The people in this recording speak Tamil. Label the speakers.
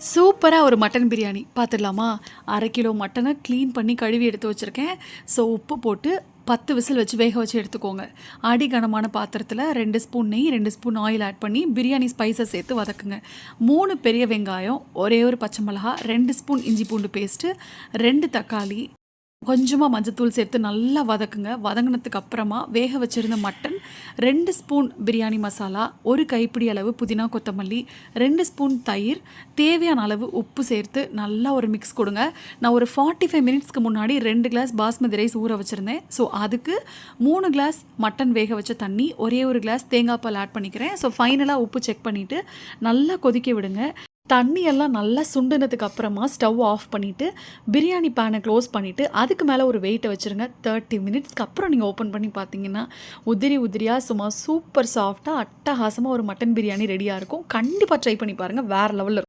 Speaker 1: சூப்பரா ஒரு மட்டன் பிரியாணி பார்த்துடலாமா? 1/2 கிலோ மட்டன க்ளீன் பண்ணி கழுவி எடுத்து வச்சுருக்கேன். ஸோ உப்பு போட்டு 10 விசில் வச்சு வேக வச்சு எடுத்துக்கோங்க. அடி கனமான பாத்திரத்தில 2 ஸ்பூன் நெய், 2 ஸ்பூன் ஆயில் ஆட் பண்ணி பிரியாணி ஸ்பைஸை சேர்த்து வதக்குங்க. 3 பெரிய வெங்காயம், ஒரே ஒரு பச்சை மிளகா, 2 ஸ்பூன் இஞ்சி பூண்டு பேஸ்ட்டு, 2 தக்காளி, கொஞ்சமாக மஞ்சத்தூள் சேர்த்து நல்லா வதக்குங்க. வதங்கினதுக்கு அப்புறமா வேக வச்சுருந்த மட்டன், 2 ஸ்பூன் பிரியாணி மசாலா, ஒரு கைப்பிடி அளவு புதினா கொத்தமல்லி, 2 ஸ்பூன் தயிர், தேவையான அளவு உப்பு சேர்த்து நல்லா ஒரு மிக்ஸ் கொடுங்க. நான் ஒரு 45 மினிட்ஸ்க்கு முன்னாடி 2 கிளாஸ் பாஸ்மதி ரைஸ் ஊற வச்சுருந்தேன். ஸோ அதுக்கு 3 கிளாஸ் மட்டன் வேக வச்ச தண்ணி, ஒரே ஒரு கிளாஸ் தேங்காய் பால் ஆட் பண்ணிக்கிறேன். ஸோ ஃபைனலாக உப்பு செக் பண்ணிவிட்டு நல்லா கொதிக்க விடுங்க. தண்ணியெல்லாம் நல்லா சுண்டுனதுக்கு அப்புறமா ஸ்டவ் ஆஃப் பண்ணிவிட்டு பிரியாணி பேனை க்ளோஸ் பண்ணிவிட்டு அதுக்கு மேலே ஒரு வெயிட்டை வச்சுருங்க. 30 மினிட்ஸ்க்கு அப்புறம் நீங்கள் ஓப்பன் பண்ணி பார்த்தீங்கன்னா உதிரி உதிரியாக சும்மா சூப்பர் சாஃப்டாக அட்டகாசமாக ஒரு மட்டன் பிரியாணி ரெடியாக இருக்கும். கண்டிப்பாக ட்ரை பண்ணி பாருங்கள், வேறு லெவலில் இருக்கும்.